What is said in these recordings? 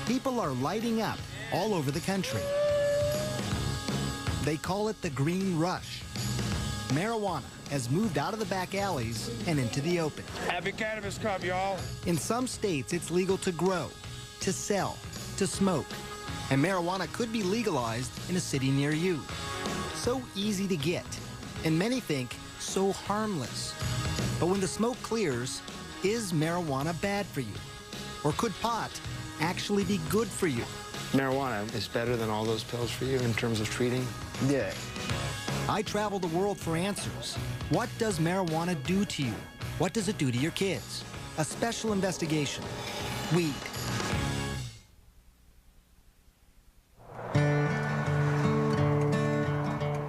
People are lighting up all over the country. They call it the green rush. Marijuana has moved out of the back alleys and into the open. Happy Cannabis Cup, y'all. In some states, it's legal to grow, to sell, to smoke. And marijuana could be legalized in a city near you. So easy to get, and many think so harmless. But when the smoke clears, is marijuana bad for you? Or could pot actually be good for you? Marijuana is better than all those pills for you in terms of treating? Yeah. I travel the world for answers. What does marijuana do to you? What does it do to your kids? A special investigation. Weed.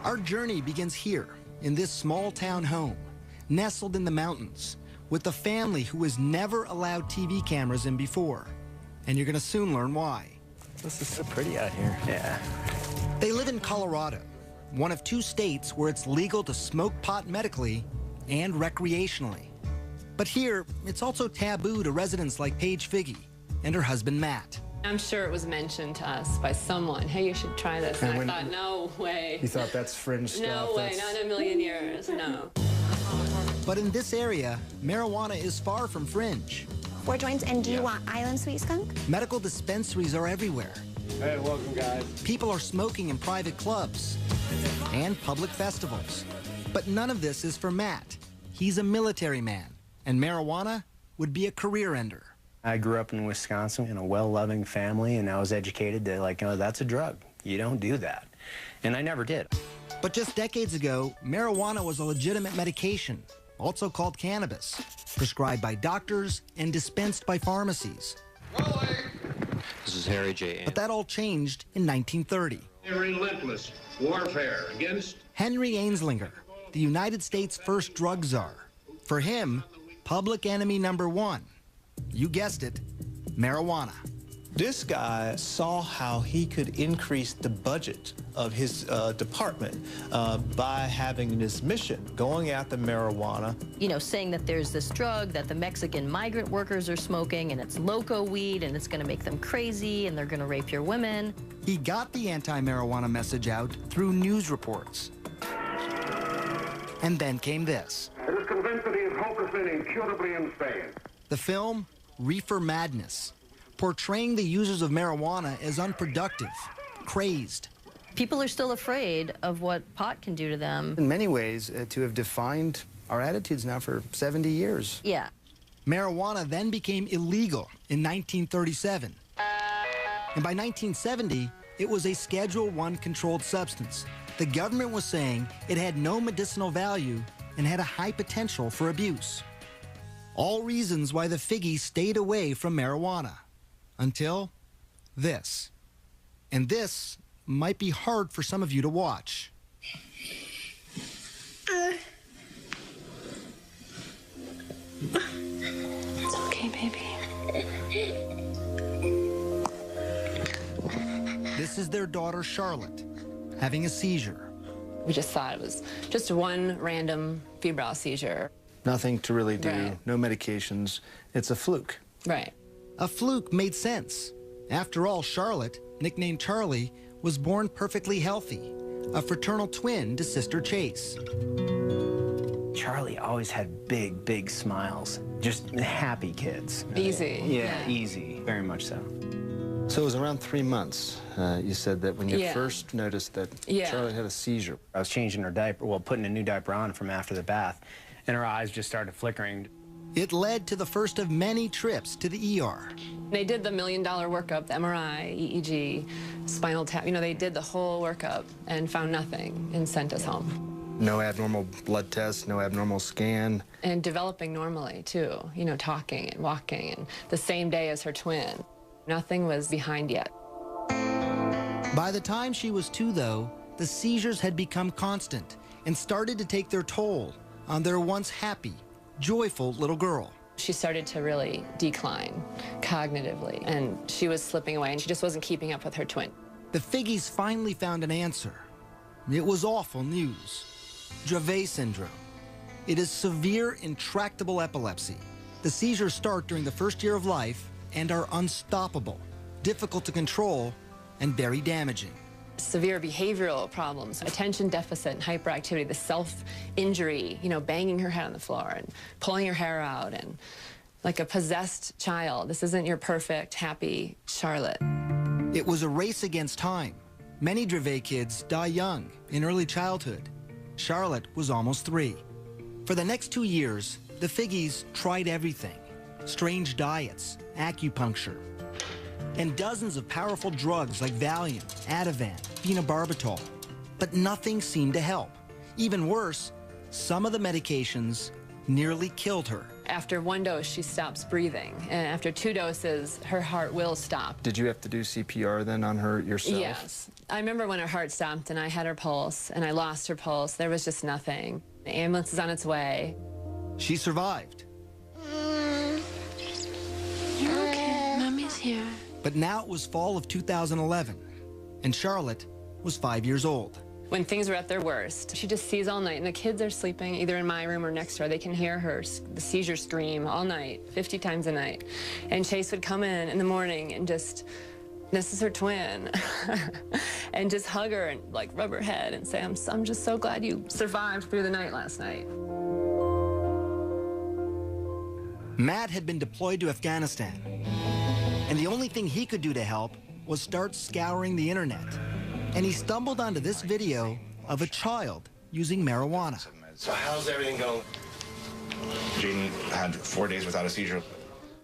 Our journey begins here, in this small town home, nestled in the mountains, with a family who has never allowed TV cameras in before. And you're gonna soon learn why. This is so pretty out here. Yeah. They live in Colorado, one of 2 states where it's legal to smoke pot medically and recreationally. But here, it's also taboo to residents like Paige Figge and her husband, Matt. I'm sure it was mentioned to us by someone, hey, you should try this. And I thought, no way. You thought that's fringe stuff? No way, not in a million years, no. But in this area, marijuana is far from fringe. 4 joints, and do you want Island Sweet Skunk? Medical dispensaries are everywhere. Hey, welcome, guys. People are smoking in private clubs and public festivals. But none of this is for Matt. He's a military man, and marijuana would be a career ender. I grew up in Wisconsin in a well-loving family, and I was educated to, like, that's a drug. You don't do that. And I never did. But just decades ago, marijuana was a legitimate medication, also called cannabis, prescribed by doctors and dispensed by pharmacies. This is Harry J. But that all changed in 1930. A relentless warfare against Henry Anslinger, the United States' first drug czar. For him, public enemy number 1, you guessed it, marijuana. This guy saw how he could increase the budget of his department by having this mission, going after marijuana. You know, saying that there's this drug that the Mexican migrant workers are smoking, and it's loco weed, and it's going to make them crazy, and they're going to rape your women. He got the anti-marijuana message out through news reports. And then came this. It is convinced that he is hopelessly and incurably insane. The film, Reefer Madness, portraying the users of marijuana as unproductive, crazed. People are still afraid of what pot can do to them. In many ways, to have defined our attitudes now for 70 years. Yeah. Marijuana then became illegal in 1937. And by 1970, it was a Schedule I controlled substance. The government was saying it had no medicinal value and had a high potential for abuse. All reasons why the Figgies stayed away from marijuana. Until this. And this might be hard for some of you to watch. It's okay, baby. This is their daughter, Charlotte, having a seizure. We just thought it was just one random febrile seizure. Nothing to really do, Right. no medications. It's a fluke. Right. A fluke made sense. After all, Charlotte, nicknamed Charlie, was born perfectly healthy, a fraternal twin to sister Chase. Charlie always had big, big smiles. Just happy kids. Easy. Yeah, easy. Very much so. So it was around 3 months, you said, that when you first noticed that Charlie had a seizure. I was changing her diaper, well, putting a new diaper on from after the bath, and her eyes just started flickering. It led to the first of many trips to the ER. They did the $1 million workup, the MRI, EEG, spinal tap. You know, they did the whole workup and found nothing and sent us home. No abnormal blood test, no abnormal scan. And developing normally, too. You know, talking and walking, and the same day as her twin. Nothing was behind yet. By the time she was 2, though, the seizures had become constant and started to take their toll on their once happy, joyful little girl. She started to really decline cognitively, and she was slipping away, and she just wasn't keeping up with her twin. The Figgies finally found an answer. It was awful news. Dravet syndrome. It is severe, intractable epilepsy. The seizures start during the first year of life and are unstoppable, difficult to control, and very damaging. Severe behavioral problems, attention deficit and hyperactivity, the self-injury, you know, banging her head on the floor and pulling her hair out, and like a possessed child. This isn't your perfect, happy Charlotte. It was a race against time. Many Dravet kids die young, in early childhood. Charlotte was almost 3. For the next 2 years, the Figgies tried everything. Strange diets, acupuncture, and dozens of powerful drugs like Valium, Ativan, phenobarbital. But nothing seemed to help. Even worse, some of the medications nearly killed her. After 1 dose, she stops breathing. And after 2 doses, her heart will stop. Did you have to do CPR then on her yourself? Yes. I remember when her heart stopped and I had her pulse and I lost her pulse. There was just nothing. The ambulance is on its way. She survived. You're okay. Mommy's here. But now it was fall of 2011, and Charlotte was 5 years old. When things were at their worst, she just sees all night, and the kids are sleeping either in my room or next door. They can hear her, the seizure scream all night, 50 times a night. And Chase would come in the morning and just, this is her twin, and just hug her and like rub her head and say, I'm just so glad you survived through the night last night. Matt had been deployed to Afghanistan, and the only thing he could do to help was start scouring the internet. And he stumbled onto this video of a child using marijuana. So how's everything going? Jaden had 4 days without a seizure.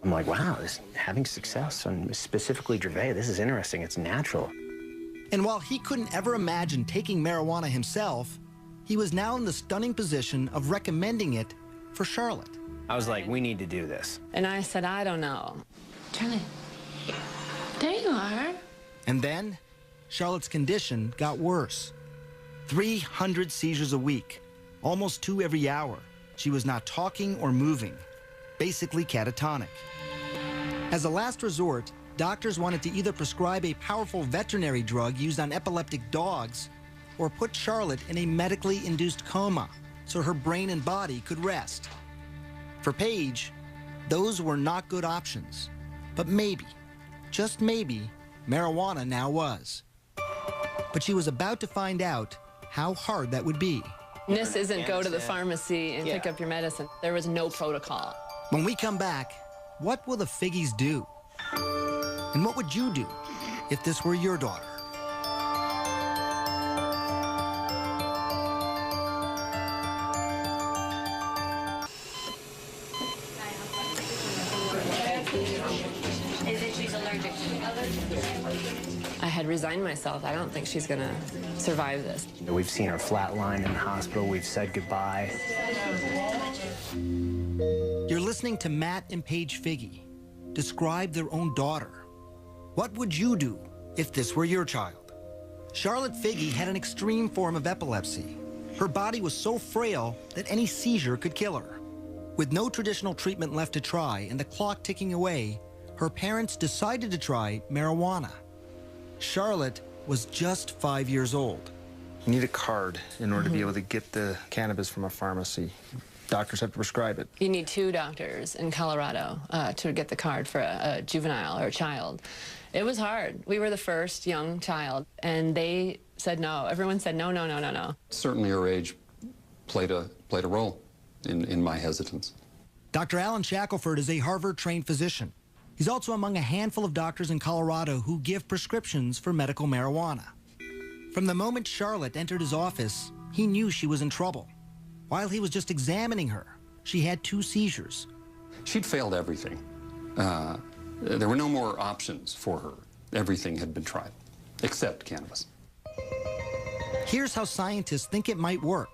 I'm like, wow, having success on specifically Dravet, this is interesting, it's natural. And while he couldn't ever imagine taking marijuana himself, he was now in the stunning position of recommending it for Charlotte. I was like, we need to do this. And I said, I don't know. Charlie, there you are. And then Charlotte's condition got worse. 300 seizures a week, almost 2 every hour. She was not talking or moving, basically catatonic. As a last resort, doctors wanted to either prescribe a powerful veterinary drug used on epileptic dogs or put Charlotte in a medically induced coma so her brain and body could rest. For Paige, those were not good options. But maybe, just maybe, marijuana now was. But she was about to find out how hard that would be. This isn't go to the pharmacy and pick up your medicine. There was no protocol. When we come back, what will the Figgies do? And what would you do if this were your daughter? I had resigned myself. I don't think she's gonna survive this. We've seen her flatline in the hospital. We've said goodbye. You're listening to Matt and Paige Figgy describe their own daughter. What would you do if this were your child? Charlotte Figgy had an extreme form of epilepsy. Her body was so frail that any seizure could kill her. With no traditional treatment left to try and the clock ticking away, her parents decided to try marijuana. Charlotte was just 5 years old. You need a card in order to be able to get the cannabis from a pharmacy. Doctors have to prescribe it. You need 2 doctors in Colorado to get the card for a juvenile or a child. It was hard. We were the first young child, and they said no. Everyone said no, no, no, no, no. Certainly her age played a role in my hesitance. Dr. Alan Shackelford is a Harvard-trained physician. He's also among a handful of doctors in Colorado who give prescriptions for medical marijuana. From the moment Charlotte entered his office, he knew she was in trouble. While he was just examining her, she had 2 seizures. She'd failed everything. There were no more options for her. Everything had been tried, except cannabis. Here's how scientists think it might work.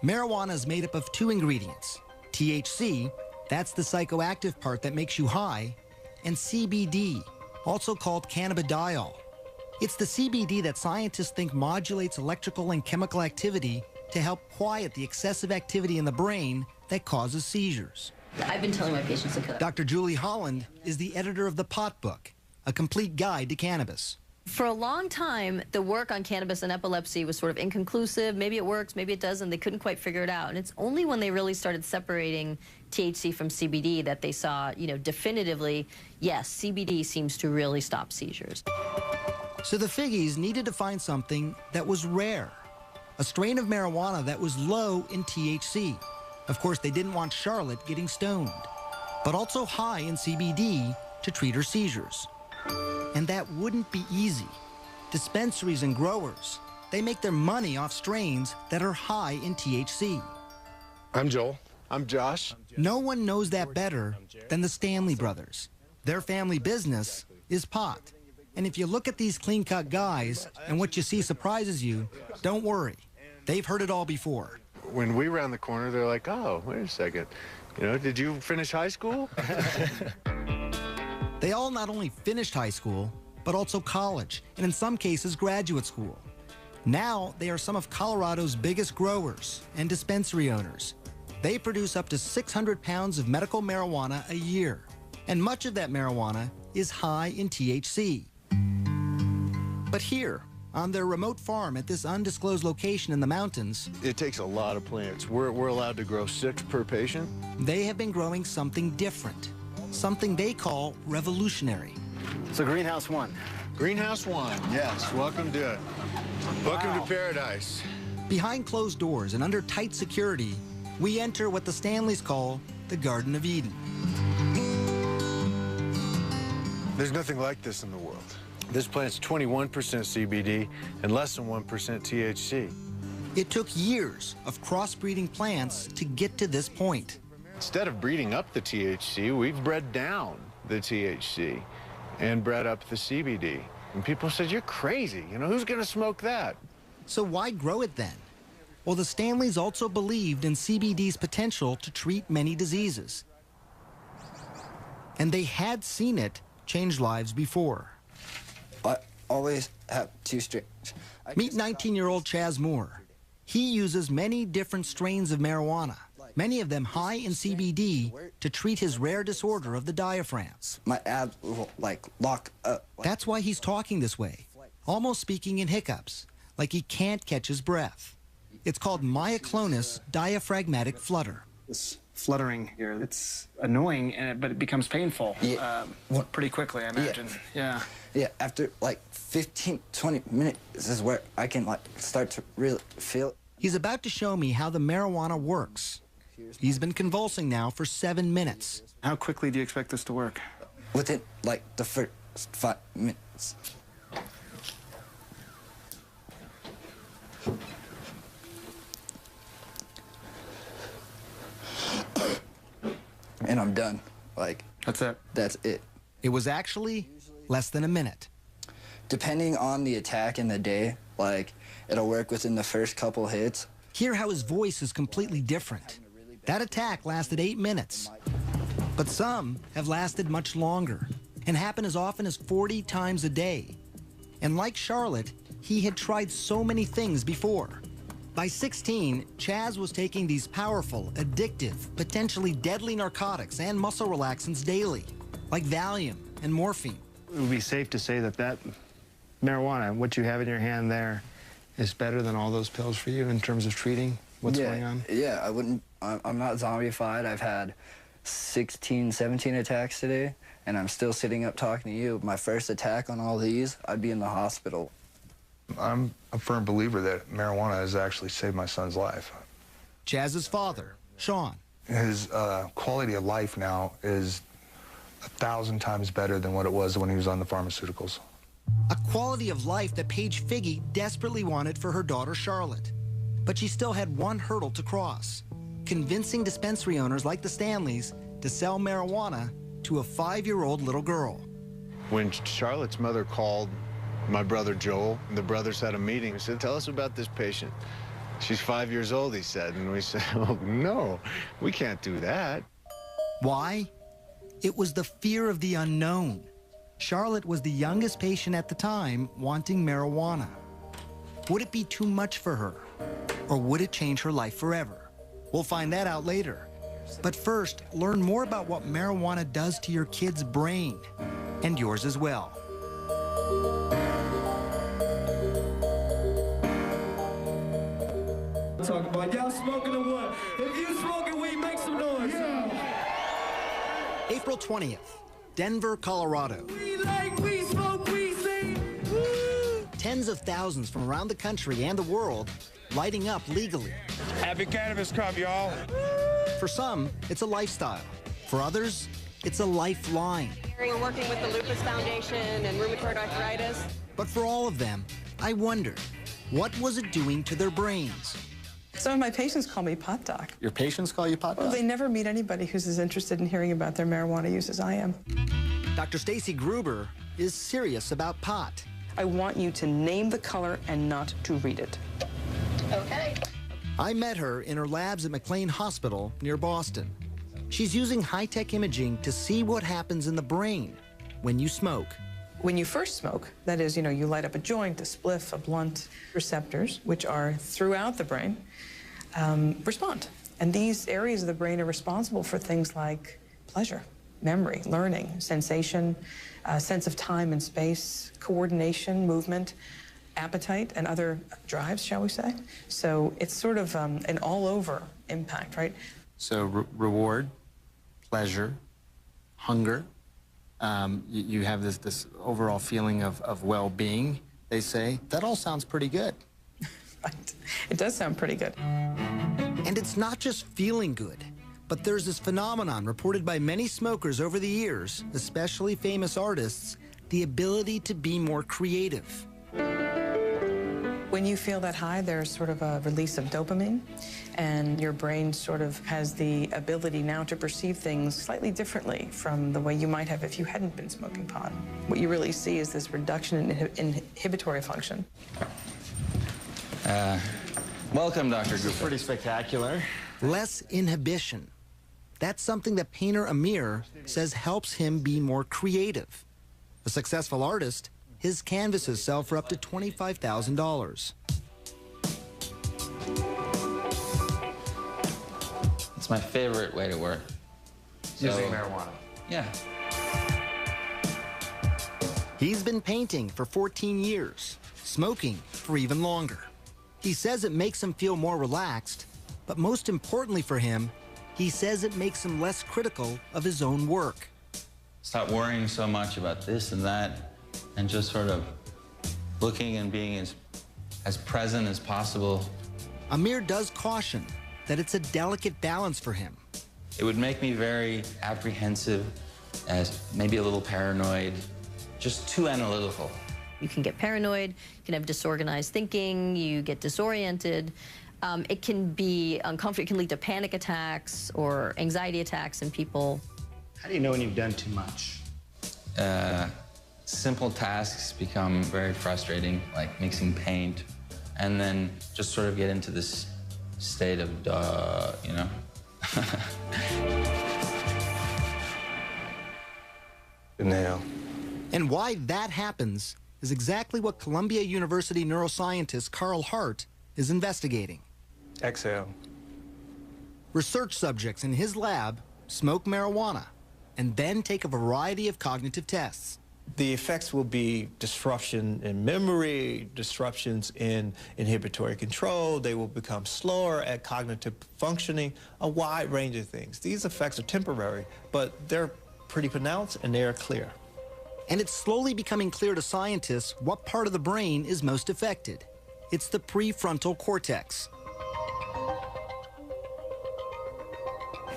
Marijuana is made up of 2 ingredients. THC, that's the psychoactive part that makes you high, and CBD, also called cannabidiol. It's the CBD that scientists think modulates electrical and chemical activity to help quiet the excessive activity in the brain that causes seizures. I've been telling my patients to cut. Dr. Julie Holland is the editor of the Pot Book, a complete guide to cannabis. For a long time, the work on cannabis and epilepsy was sort of inconclusive. Maybe it works, maybe it doesn't. They couldn't quite figure it out. And it's only when they really started separating THC from CBD that they saw, you know, definitively, yes, CBD seems to really stop seizures. So the Figgies needed to find something that was rare, a strain of marijuana that was low in THC. Of course, they didn't want Charlotte getting stoned, but also high in CBD to treat her seizures. And that wouldn't be easy. Dispensaries and growers, they make their money off strains that are high in THC. I'm Joel. I'm Josh. No one knows that better than the Stanley brothers. Their family business is pot. And if you look at these clean-cut guys and what you see surprises you, don't worry. They've heard it all before. When we round the corner, they're like, oh, wait a second. You know, did you finish high school? They all not only finished high school, but also college, and in some cases, graduate school. Now, they are some of Colorado's biggest growers and dispensary owners. They produce up to 600 pounds of medical marijuana a year, and much of that marijuana is high in THC. But here, on their remote farm at this undisclosed location in the mountains, It takes a lot of plants. We're allowed to grow 6 per patient. they have been growing something different, something they call revolutionary. So Greenhouse 1. Greenhouse 1, yes. Welcome to it. Welcome to paradise. Behind closed doors and under tight security, we enter what the Stanleys call the Garden of Eden. There's nothing like this in the world. This plant's 21% CBD and less than 1% THC. It took years of crossbreeding plants to get to this point. Instead of breeding up the THC, we've bred down the THC and bred up the CBD. And people said, you're crazy. You know, who's going to smoke that? So why grow it then? Well, the Stanleys also believed in CBD's potential to treat many diseases. And they had seen it change lives before. I always have 2 strains. Meet 19-year-old Chaz Moore. He uses many different strains of marijuana, many of them high in CBD, to treat his rare disorder of the diaphragm. My abs will, like, lock up. That's why he's talking this way, almost speaking in hiccups, like he can't catch his breath. It's called myoclonus diaphragmatic flutter. This fluttering here, it's annoying, but it becomes painful pretty quickly, I imagine. Yeah, after like 15, 20 minutes, this is where I can like start to really feel it. He's about to show me how the marijuana works. He's been convulsing now for 7 minutes. How quickly do you expect this to work? Within like the first 5 minutes. And I'm done. Like, that's it. That's it. It was actually less than a minute. Depending on the attack in the day, like, it'll work within the first couple hits. Hear how his voice is completely different. That attack lasted 8 minutes. But some have lasted much longer and happen as often as 40 times a day. And like Charlotte, he had tried so many things before. By 16, Chaz was taking these powerful, addictive, potentially deadly narcotics and muscle relaxants daily, like Valium and morphine. It would be safe to say that that marijuana, what you have in your hand there, is better than all those pills for you in terms of treating what's going on? Yeah, I'm not zombified. I've had 16, 17 attacks today, and I'm still sitting up talking to you. My first attack on all these, I'd be in the hospital. I'm a firm believer that marijuana has actually saved my son's life. Chaz's father, Sean. His quality of life now is 1,000 times better than what it was when he was on the pharmaceuticals. A quality of life that Paige Figge desperately wanted for her daughter, Charlotte. But she still had one hurdle to cross, convincing dispensary owners like the Stanleys to sell marijuana to a 5-year-old little girl. When Charlotte's mother called my brother Joel, the brothers had a meeting. We said, tell us about this patient. She's 5 years old, he said. And we said, oh, no, we can't do that. Why? It was the fear of the unknown. Charlotte was the youngest patient at the time wanting marijuana. Would it be too much for her? Or would it change her life forever? We'll find that out later. But first, learn more about what marijuana does to your kid's brain, and yours as well. talking about. Y'all smoking or what? If you smoking weed, make some noise. Yeah. April 20th, Denver, Colorado. We like we smoke, we sing. Woo. Tens of thousands from around the country and the world lighting up legally. Happy Cannabis Cup, y'all. For some, it's a lifestyle. For others, it's a lifeline. We're working with the Lupus Foundation and rheumatoid arthritis. But for all of them, I wonder, what was it doing to their brains? Some of my patients call me pot doc. Your patients call you pot doc? Well, they never meet anybody who's as interested in hearing about their marijuana use as I am. Dr. Stacy Gruber is serious about pot. I want you to name the color and not to read it. Okay. I met her in her labs at McLean Hospital near Boston. She's using high-tech imaging to see what happens in the brain when you smoke. When you first smoke, that is, you light up a joint, a spliff, a blunt, receptors, which are throughout the brain, respond. And these areas of the brain are responsible for things like pleasure, memory, learning, sensation, sense of time and space, coordination, movement, appetite, and other drives, shall we say. So it's sort of an all-over impact, right? So reward, pleasure, hunger. You have this overall feeling of well-being, they say. That all sounds pretty good. Right. It does sound pretty good. And it's not just feeling good, but there's this phenomenon reported by many smokers over the years, especially famous artists, the ability to be more creative. When you feel that high, there's sort of a release of dopamine, and your brain sort of has the ability now to perceive things slightly differently from the way you might have if you hadn't been smoking pot. What you really see is this reduction in inhibitory function. Welcome, Dr. Gupta. Pretty spectacular. Less inhibition. That's something that painter Amir says helps him be more creative. A successful artist, his canvases sell for up to $25,000. It's my favorite way to work. Using marijuana. Yeah. He's been painting for 14 years, smoking for even longer. He says it makes him feel more relaxed, but most importantly for him, he says it makes him less critical of his own work. Stop worrying so much about this and that, and just sort of looking and being as present as possible. Amir does caution that it's a delicate balance for him. It would make me very apprehensive, as maybe a little paranoid, just too analytical. You can get paranoid, you can have disorganized thinking, you get disoriented. It can be uncomfortable, it can lead to panic attacks or anxiety attacks in people. How do you know when you've done too much? Simple tasks become very frustrating, like mixing paint, and then just sort of get into this state of duh, you know? Nail. And why that happens is exactly what Columbia University neuroscientist Carl Hart is investigating. Exhale. Research subjects in his lab smoke marijuana and then take a variety of cognitive tests. The effects will be disruption in memory, disruptions in inhibitory control. They will become slower at cognitive functioning, a wide range of things. These effects are temporary, but they're pretty pronounced and they are clear. And it's slowly becoming clear to scientists what part of the brain is most affected. It's the prefrontal cortex.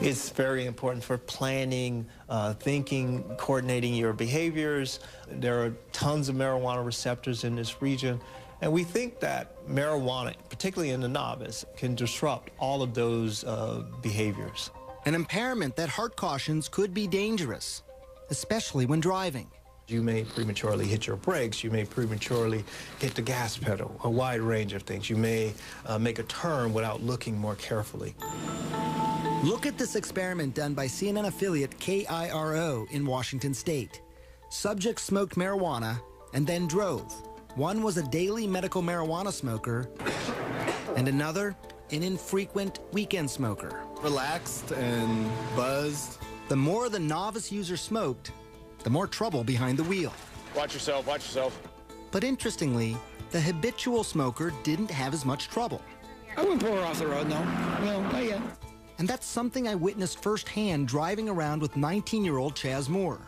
It's very important for planning, thinking, coordinating your behaviors. There are tons of marijuana receptors in this region. And we think that marijuana, particularly in the novice, can disrupt all of those behaviors. An impairment that Hart cautions could be dangerous, especially when driving. You may prematurely hit your brakes. You may prematurely hit the gas pedal, a wide range of things. You may make a turn without looking more carefully. Look at this experiment done by CNN affiliate KIRO in Washington State. Subjects smoked marijuana and then drove. One was a daily medical marijuana smoker, and another, an infrequent weekend smoker. Relaxed and buzzed. The more the novice user smoked, the more trouble behind the wheel. Watch yourself, watch yourself. But interestingly, the habitual smoker didn't have as much trouble. I wouldn't pull her off the road, no. No, not yet. And that's something I witnessed firsthand driving around with 19-year-old Chaz Moore.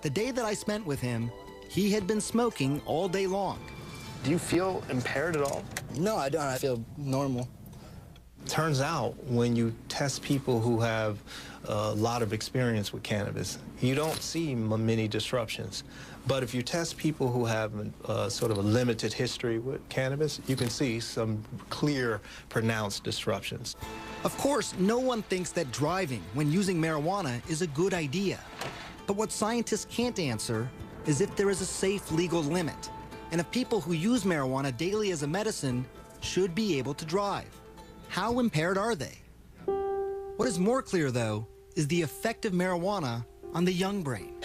The day that I spent with him, he had been smoking all day long. Do you feel impaired at all? No, I don't. I feel normal. Turns out when you test people who have a lot of experience with cannabis, you don't see many disruptions. But if you test people who have sort of a limited history with cannabis, you can see some clear, pronounced disruptions. Of course, no one thinks that driving when using marijuana is a good idea. But what scientists can't answer is if there is a safe legal limit, and if people who use marijuana daily as a medicine should be able to drive. How impaired are they? What is more clear, though, is the effect of marijuana on the young brain.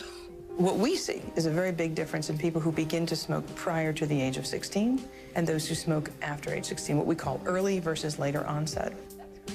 What we see is a very big difference in people who begin to smoke prior to the age of 16 and those who smoke after age 16, what we call early versus later onset.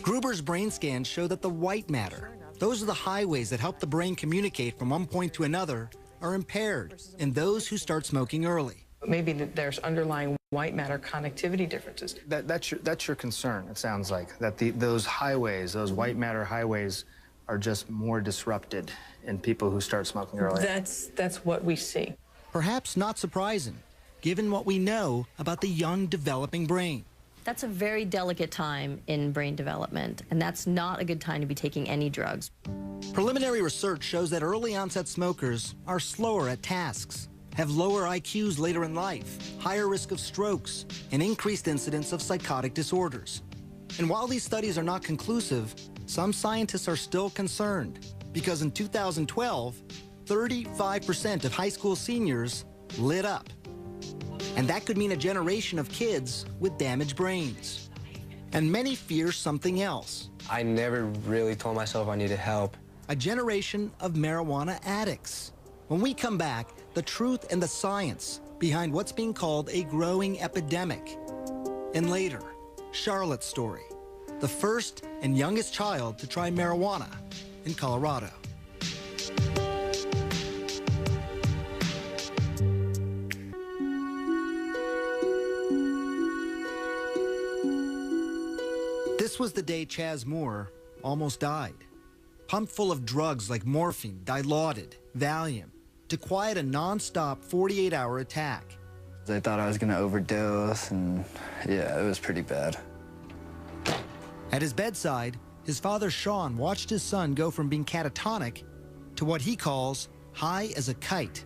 Gruber's brain scans show that the white matter, those are the highways that help the brain communicate from one point to another, are impaired in those who start smoking early. Maybe there's underlying white matter connectivity differences. That's your concern, it sounds like, that those highways, those white matter highways, are just more disrupted in people who start smoking early. That's what we see. Perhaps not surprising, given what we know about the young developing brain. That's a very delicate time in brain development, and that's not a good time to be taking any drugs. Preliminary research shows that early onset smokers are slower at tasks, have lower IQs later in life, higher risk of strokes, and increased incidence of psychotic disorders. And while these studies are not conclusive, some scientists are still concerned because in 2012, 35% of high school seniors lit up. And that could mean a generation of kids with damaged brains. And many fear something else. I never really told myself I needed help. A generation of marijuana addicts. When we come back, the truth and the science behind what's being called a growing epidemic. And later, Charlotte's story, the first and youngest child to try marijuana in Colorado. This was the day Chaz Moore almost died. Pumped full of drugs like morphine, Dilaudid, Valium, to quiet a non-stop 48-hour attack. I thought I was going to overdose, and yeah, it was pretty bad. At his bedside, his father Sean watched his son go from being catatonic to what he calls high as a kite.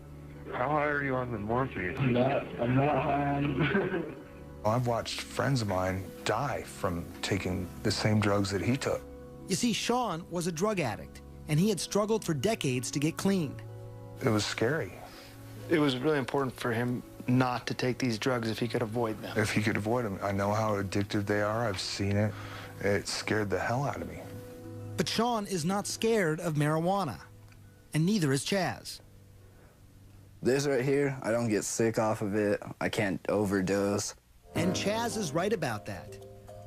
How high are you on the morphine? I'm not high. I've watched friends of mine die from taking the same drugs that he took. You see, Sean was a drug addict, and he had struggled for decades to get clean. It was scary. It was really important for him not to take these drugs if he could avoid them. If he could avoid them. I know how addictive they are. I've seen it. It scared the hell out of me. But Sean is not scared of marijuana, and neither is Chaz. This right here, I don't get sick off of it. I can't overdose. And Chaz is right about that.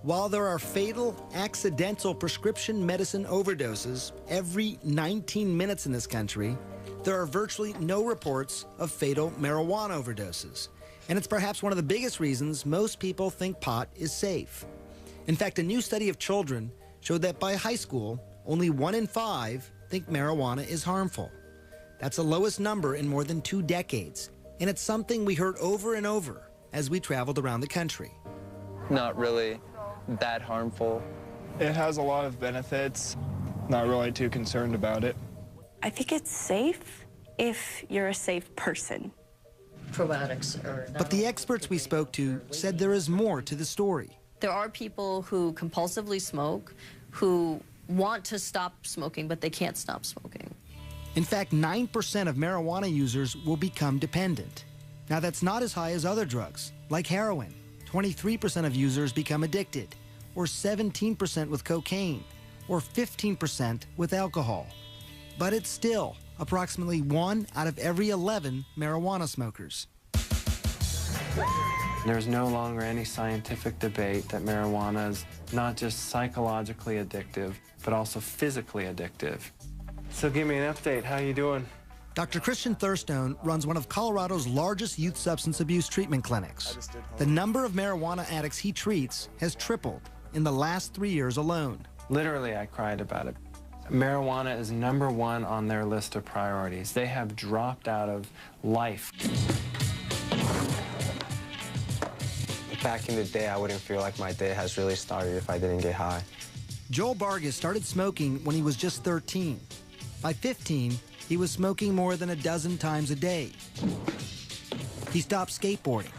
While there are fatal, accidental prescription medicine overdoses every 19 minutes in this country, there are virtually no reports of fatal marijuana overdoses. And it's perhaps one of the biggest reasons most people think pot is safe. In fact, a new study of children showed that by high school, only 1 in 5 think marijuana is harmful. That's the lowest number in more than 2 decades. And it's something we heard over and over as we traveled around the country. Not really that harmful. It has a lot of benefits. Not really too concerned about it. I think it's safe if you're a safe person. Probiotics are But the experts we spoke to said there is more to the story. There are people who compulsively smoke, who want to stop smoking, but they can't stop smoking. In fact, 9% of marijuana users will become dependent. Now, that's not as high as other drugs, like heroin. 23% of users become addicted, or 17% with cocaine, or 15% with alcohol. But it's still approximately 1 out of every 11 marijuana smokers. There's no longer any scientific debate that marijuana is not just psychologically addictive, but also physically addictive. So give me an update. How you doing? Dr. Christian Thurstone runs one of Colorado's largest youth substance abuse treatment clinics. The number of marijuana addicts he treats has tripled in the last 3 years alone. Literally, I cried about it. Marijuana is #1 on their list of priorities. They have dropped out of life. Back in the day, I wouldn't feel like my day has really started if I didn't get high. Joel Vargas started smoking when he was just 13. By 15, he was smoking more than a dozen times a day. He stopped skateboarding.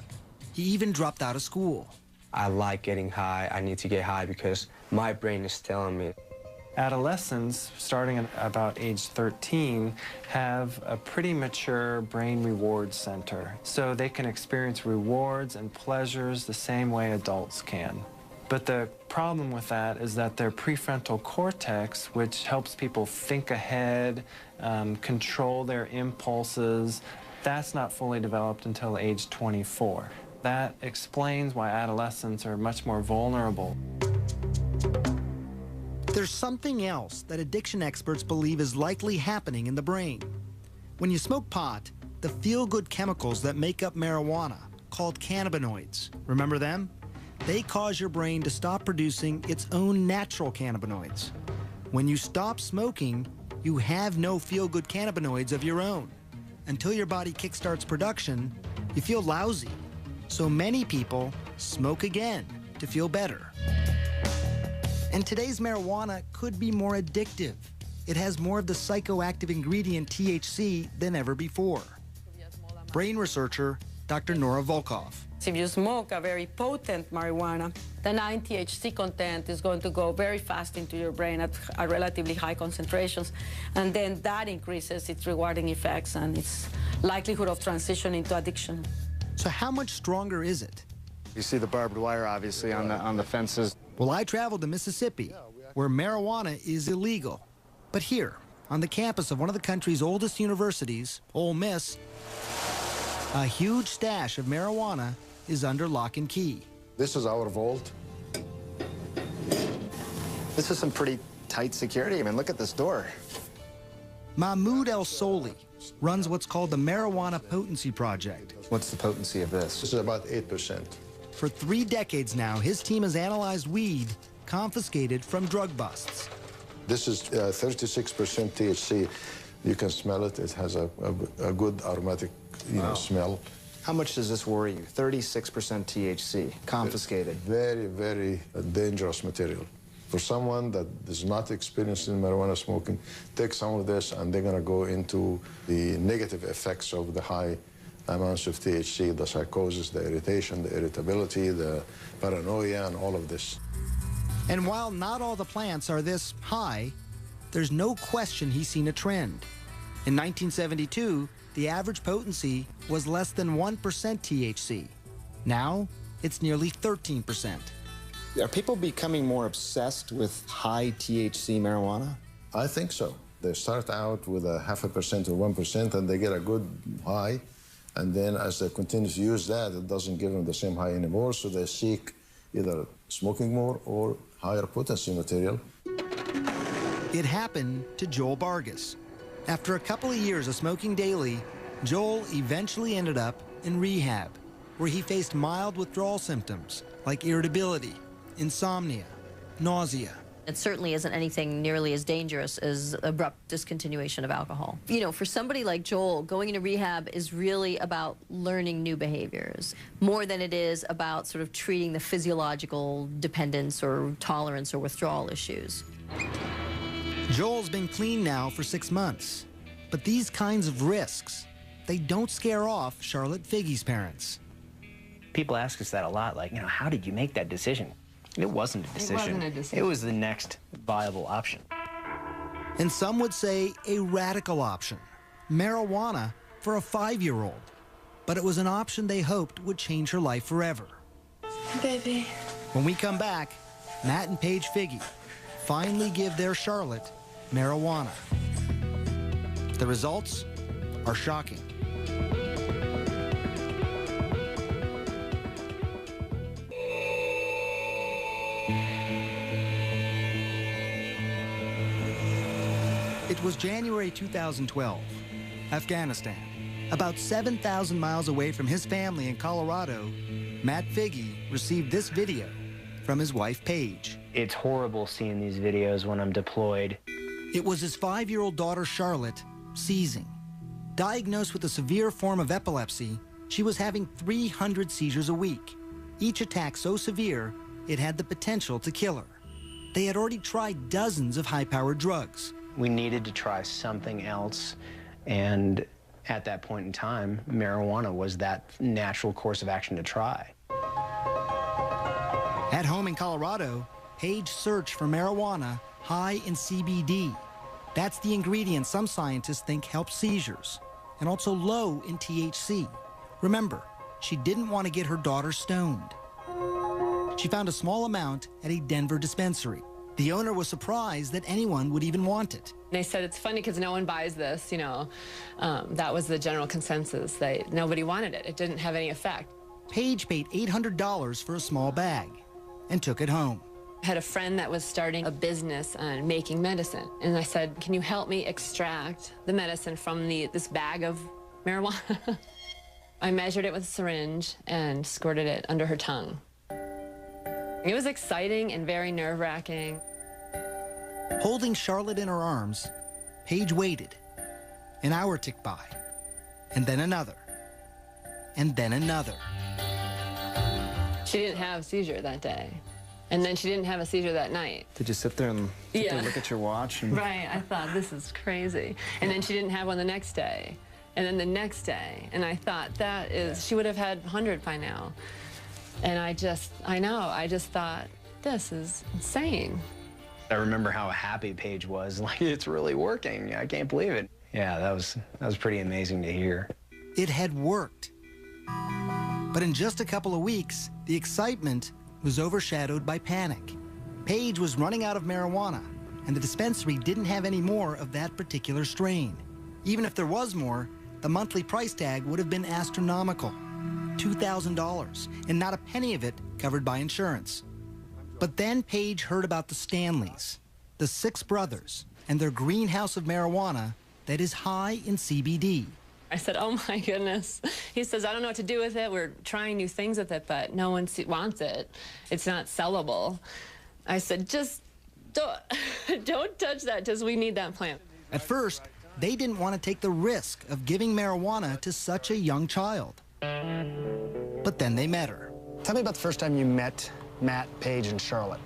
He even dropped out of school. I like getting high. I need to get high because my brain is telling me. Adolescents, starting at about age 13, have a pretty mature brain reward center, so they can experience rewards and pleasures the same way adults can. But the problem with that is that their prefrontal cortex, which helps people think ahead, control their impulses, that's not fully developed until age 24. That explains why adolescents are much more vulnerable. There's something else that addiction experts believe is likely happening in the brain. When you smoke pot, the feel-good chemicals that make up marijuana, called cannabinoids, remember them? They cause your brain to stop producing its own natural cannabinoids. When you stop smoking, you have no feel-good cannabinoids of your own. Until your body kickstarts production, you feel lousy. So many people smoke again to feel better. And today's marijuana could be more addictive. It has more of the psychoactive ingredient THC than ever before. Brain researcher Dr. Nora Volkov. If you smoke a very potent marijuana, the 9-THC content is going to go very fast into your brain at relatively high concentrations, and then that increases its rewarding effects and its likelihood of transition into addiction. So how much stronger is it? You see the barbed wire, obviously, on the fences. Well, I traveled to Mississippi, where marijuana is illegal. But here, on the campus of one of the country's oldest universities, Ole Miss, a huge stash of marijuana is under lock and key. This is our vault. This is some pretty tight security. I mean, look at this door. Mahmoud El Soli runs what's called the Marijuana Potency Project. What's the potency of this? This is about 8%. For 3 decades now, his team has analyzed weed confiscated from drug busts. This is 36% THC. You can smell it. It has a good aromatic, smell. How much does this worry you? 36% THC, confiscated. Very, very dangerous material. For someone that is not experienced in marijuana smoking, take some of this and they're gonna go into the negative effects of the high amounts of THC, the psychosis, the irritation, the irritability, the paranoia, and all of this. And while not all the plants are this high, there's no question he's seen a trend. In 1972, the average potency was less than 1% THC. Now, it's nearly 13%. Are people becoming more obsessed with high THC marijuana? I think so. They start out with a 0.5% or 1%, and they get a good high. And then as they continue to use that, it doesn't give them the same high anymore, so they seek either smoking more or higher potency material. It happened to Joel Vargas. After a couple of years of smoking daily, Joel eventually ended up in rehab, where he faced mild withdrawal symptoms like irritability, insomnia, nausea. It certainly isn't anything nearly as dangerous as abrupt discontinuation of alcohol. You know, for somebody like Joel, going into rehab is really about learning new behaviors, more than it is about sort of treating the physiological dependence or tolerance or withdrawal issues. Joel's been clean now for 6 months, but these kinds of risks, they don't scare off Charlotte Figge's parents. People ask us that a lot, like, how did you make that decision? It wasn't a decision. It wasn't a decision. It was the next viable option. And some would say a radical option, marijuana for a 5-year-old. But it was an option they hoped would change her life forever. Baby. When we come back, Matt and Paige Figge finally give their Charlotte marijuana. The results are shocking. It was January 2012, Afghanistan. About 7,000 miles away from his family in Colorado, Matt Figge received this video from his wife, Paige. It's horrible seeing these videos when I'm deployed. It was his 5-year-old daughter, Charlotte, seizing. Diagnosed with a severe form of epilepsy, she was having 300 seizures a week. Each attack so severe, it had the potential to kill her. They had already tried dozens of high-powered drugs. We needed to try something else, and at that point in time, marijuana was that natural course of action to try. At home in Colorado, Paige searched for marijuana high in CBD. That's the ingredient some scientists think helps seizures, and also low in THC. Remember, she didn't want to get her daughter stoned. She found a small amount at a Denver dispensary. The owner was surprised that anyone would even want it. They said it's funny because no one buys this, you know. That was the general consensus. Nobody wanted it. It didn't have any effect. Paige paid $800 for a small bag and took it home. I had a friend that was starting a business on making medicine. And I said, can you help me extract the medicine from this bag of marijuana? I measured it with a syringe and squirted it under her tongue. It was exciting and very nerve-wracking. Holding Charlotte in her arms, Paige waited. An hour ticked by, and then another, and then another. She didn't have a seizure that day. And then she didn't have a seizure that night. Did you sit there and look at your watch? And... Right, I thought, this is crazy. And then she didn't have one the next day. And then the next day. And I thought, she would have had 100 by now. And I just thought, this is insane. I remember how happy Paige was. Like, it's really working. I can't believe it. Yeah, that was pretty amazing to hear. It had worked. But in just a couple of weeks, the excitement was overshadowed by panic. Paige was running out of marijuana, and the dispensary didn't have any more of that particular strain. Even if there was more, the monthly price tag would have been astronomical. $2,000, and not a penny of it covered by insurance. But then Paige heard about the Stanleys, the 6 brothers, and their greenhouse of marijuana that is high in CBD. I said, oh my goodness. He says, I don't know what to do with it. We're trying new things with it, but no one wants it. It's not sellable. I said, just don't touch that, because we need that plant. At first, they didn't want to take the risk of giving marijuana to such a young child. But then they met her. Tell me about the first time you met Matt, Paige, and Charlotte.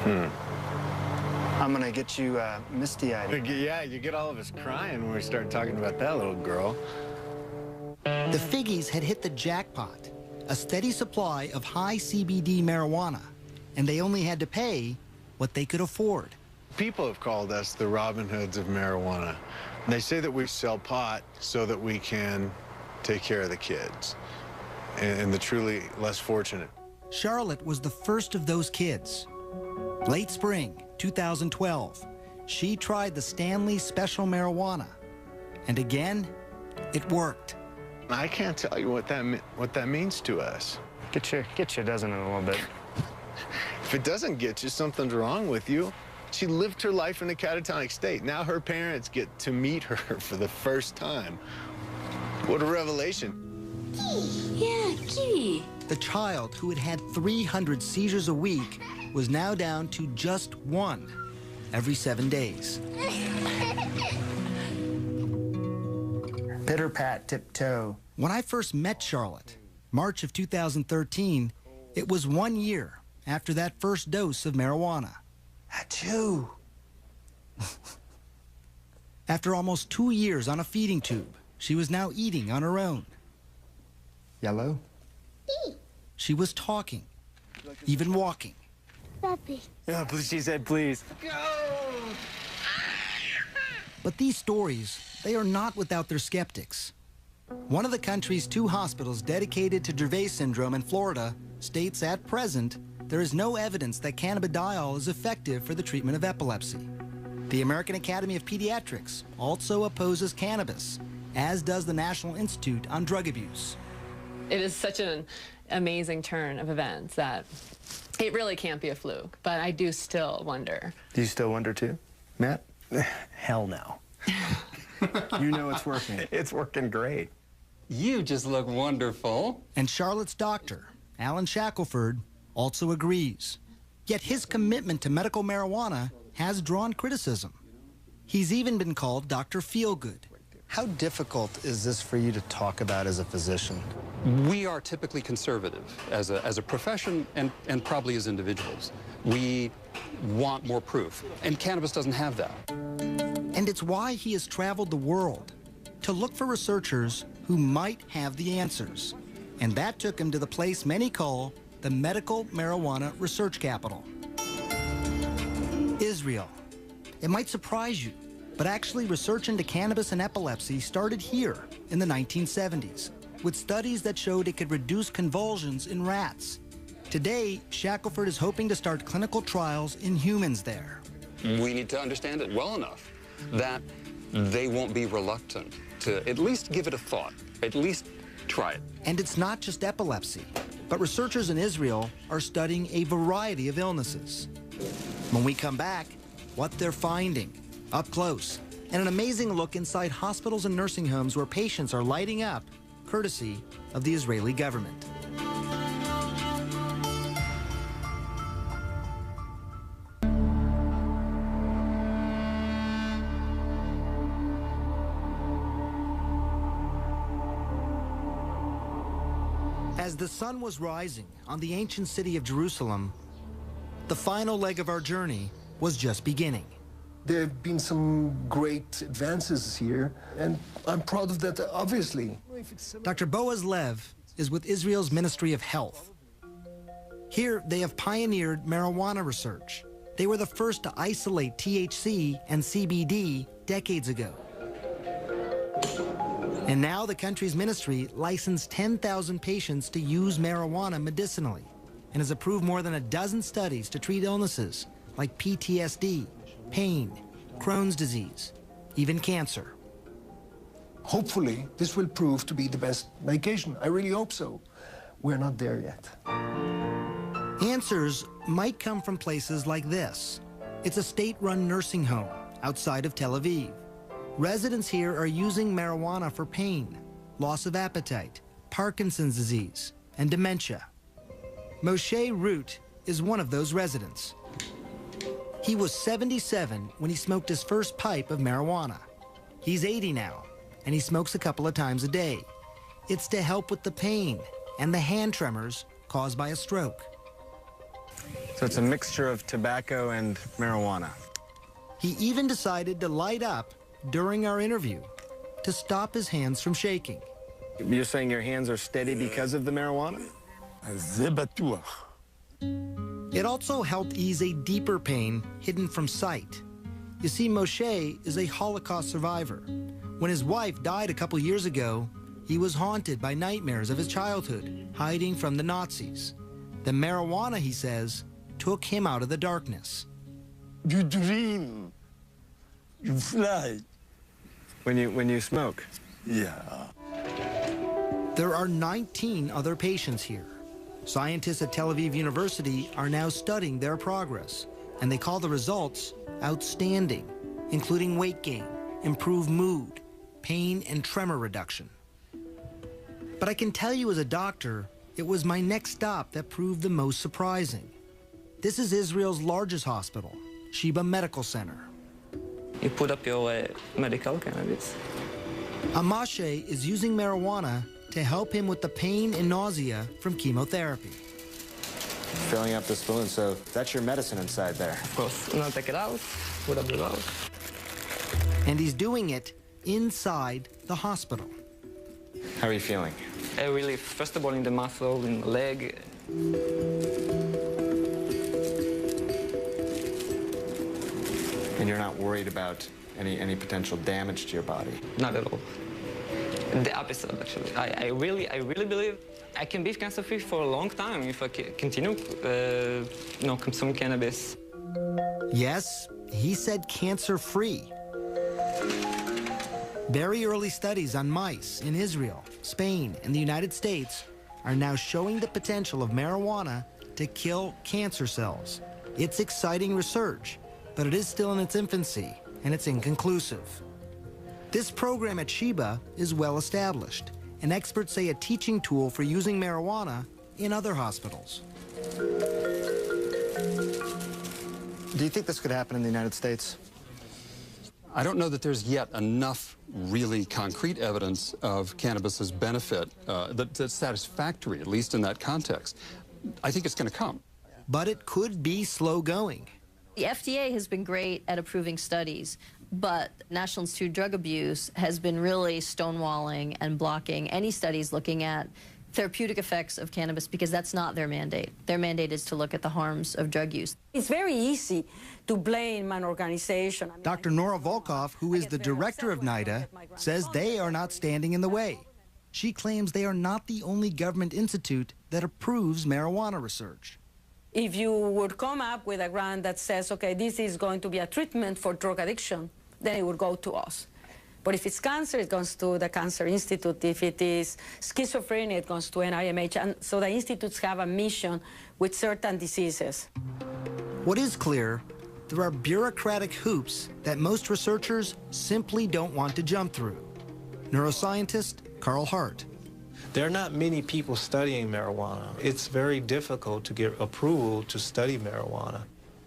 I'm gonna get you misty-eyed. Yeah, you get all of us crying when we start talking about that little girl. The Figgies had hit the jackpot, a steady supply of high CBD marijuana, and they only had to pay what they could afford. People have called us the Robin Hoods of marijuana. They say that we sell pot so that we can take care of the kids and the truly less fortunate. Charlotte was the first of those kids. Late spring 2012, she tried the Stanley Special Marijuana, and again, it worked. I can't tell you what that means to us. Get you a dozen in a little bit. If it doesn't get you, something's wrong with you. She lived her life in a catatonic state. Now her parents get to meet her for the first time. What a revelation. Yeah, kitty. The child who had had 300 seizures a week was now down to just 1 every 7 days. Pitter pat, tiptoe. When I first met Charlotte, March of 2013, it was 1 year after that first dose of marijuana. Achoo! After almost 2 years on a feeding tube, she was now eating on her own. Yellow? She was talking, even walking. Puppy. Yeah, she said, please. But these stories, they are not without their skeptics. One of the country's 2 hospitals dedicated to Dravet syndrome in Florida states at present there is no evidence that cannabidiol is effective for the treatment of epilepsy. The American Academy of Pediatrics also opposes cannabis, as does the National Institute on Drug Abuse. It is such an amazing turn of events that it really can't be a fluke, but I do still wonder. Do you still wonder too, Matt? Hell no. You know it's working. It's working great. You just look wonderful. And Charlotte's doctor, Alan Shackelford, also agrees. Yet his commitment to medical marijuana has drawn criticism. He's even been called Dr. Feelgood. How difficult is this for you to talk about as a physician? We are typically conservative as a profession and probably as individuals. We want more proof, and cannabis doesn't have that. And it's why he has traveled the world to look for researchers who might have the answers. And that took him to the place many call the medical marijuana research capital. Israel. It might surprise you, but actually research into cannabis and epilepsy started here in the 1970s, with studies that showed it could reduce convulsions in rats. Today, Shackelford is hoping to start clinical trials in humans there. We need to understand it well enough that they won't be reluctant to at least give it a thought, at least try it. And it's not just epilepsy, but researchers in Israel are studying a variety of illnesses. When we come back, what they're finding, up close, and an amazing look inside hospitals and nursing homes where patients are lighting up, courtesy of the Israeli government. As the sun was rising on the ancient city of Jerusalem, the final leg of our journey was just beginning. There have been some great advances here, and I'm proud of that, obviously. Dr. Boaz Lev is with Israel's Ministry of Health. Here, they have pioneered marijuana research. They were the first to isolate THC and CBD decades ago. And now the country's ministry licensed 10,000 patients to use marijuana medicinally and has approved more than a dozen studies to treat illnesses like PTSD, pain, Crohn's disease, even cancer. Hopefully, this will prove to be the best medication. I really hope so. We're not there yet. Answers might come from places like this. It's a state-run nursing home outside of Tel Aviv. Residents here are using marijuana for pain, loss of appetite, Parkinson's disease, and dementia. Moshe Root is one of those residents. He was 77 when he smoked his first pipe of marijuana. He's 80 now, and he smokes a couple of times a day. It's to help with the pain and the hand tremors caused by a stroke. So it's a mixture of tobacco and marijuana. He even decided to light up during our interview to stop his hands from shaking. You're saying your hands are steady because of the marijuana? It also helped ease a deeper pain hidden from sight. You see, Moshe is a Holocaust survivor. When his wife died a couple years ago, he was haunted by nightmares of his childhood, hiding from the Nazis. The marijuana, he says, took him out of the darkness. You dream. You fly. When you smoke? Yeah. There are 19 other patients here. Scientists at Tel Aviv University are now studying their progress, and they call the results outstanding, including weight gain, improved mood, pain and tremor reduction. But I can tell you as a doctor, it was my next stop that proved the most surprising. This is Israel's largest hospital, Sheba Medical Center. You put up your medical cannabis. Amashe is using marijuana to help him with the pain and nausea from chemotherapy. Filling up the spoon, so that's your medicine inside there. Of course. Now take it out, put up the out. And he's doing it inside the hospital. How are you feeling? Relief, first of all, in the muscle, in the leg. And you're not worried about any potential damage to your body? Not at all. The opposite, actually. I really believe I can be cancer-free for a long time if I continue, consuming cannabis. Yes, he said cancer-free. Very early studies on mice in Israel, Spain, and the United States are now showing the potential of marijuana to kill cancer cells. It's exciting research, but it is still in its infancy, and it's inconclusive. This program at Sheba is well established, and experts say a teaching tool for using marijuana in other hospitals. Do you think this could happen in the United States? I don't know that there's yet enough really concrete evidence of cannabis's benefit that's satisfactory, at least in that context. I think it's going to come. But it could be slow going. The FDA has been great at approving studies, but National Institute of Drug Abuse has been really stonewalling and blocking any studies looking at therapeutic effects of cannabis because that's not their mandate. Their mandate is to look at the harms of drug use. It's very easy to blame an organization. Dr. Nora Volkov, who is the director of NIDA, says they are not standing in the way. She claims they are not the only government institute that approves marijuana research. If you would come up with a grant that says, okay, this is going to be a treatment for drug addiction, then it would go to us. But if it's cancer, it goes to the Cancer Institute. If it is schizophrenia, it goes to NIMH. And so the institutes have a mission with certain diseases. What is clear, there are bureaucratic hoops that most researchers simply don't want to jump through. Neuroscientist Carl Hart. There are not many people studying marijuana. It's very difficult to get approval to study marijuana.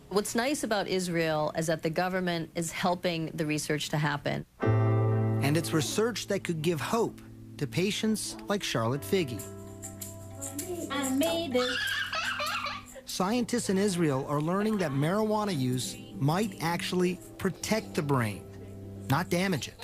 What's nice about Israel is that the government is helping the research to happen. And it's research that could give hope to patients like Charlotte Figge. I made it. Scientists in Israel are learning that marijuana use might actually protect the brain, not damage it.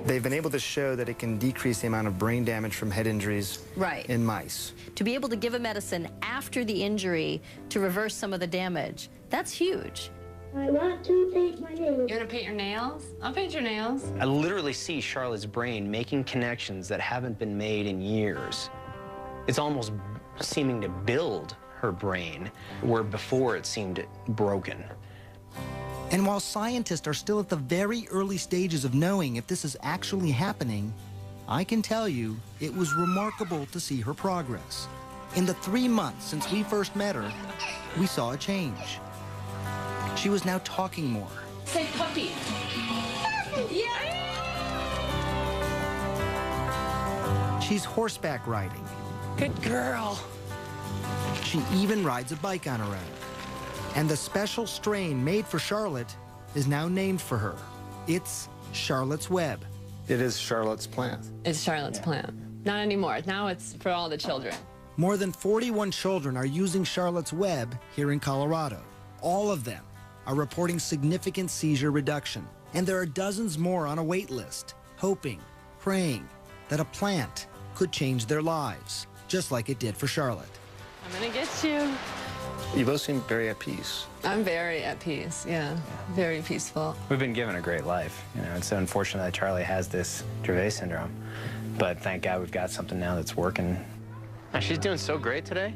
They've been able to show that it can decrease the amount of brain damage from head injuries in mice. To be able to give a medicine after the injury to reverse some of the damage, that's huge. I want to paint my nails. You want to paint your nails? I'll paint your nails. I literally see Charlotte's brain making connections that haven't been made in years. It's almost seeming to build her brain, where before it seemed broken. And while scientists are still at the very early stages of knowing if this is actually happening, I can tell you it was remarkable to see her progress. In the 3 months since we first met her, we saw a change. She was now talking more. Say puppy. Yeah. She's horseback riding. Good girl. She even rides a bike on her own. And the special strain made for Charlotte is now named for her. It's Charlotte's Web. It is Charlotte's plant. It's Charlotte's plant. Not anymore. Now it's for all the children. More than 41 children are using Charlotte's Web here in Colorado. All of them are reporting significant seizure reduction. And there are dozens more on a wait list, hoping, praying that a plant could change their lives, just like it did for Charlotte. I'm gonna get you. You both seem very at peace. I'm very at peace, yeah. Very peaceful. We've been given a great life. You know, it's unfortunate that Charlie has this Dravet syndrome, but thank God we've got something now that's working. She's doing so great today.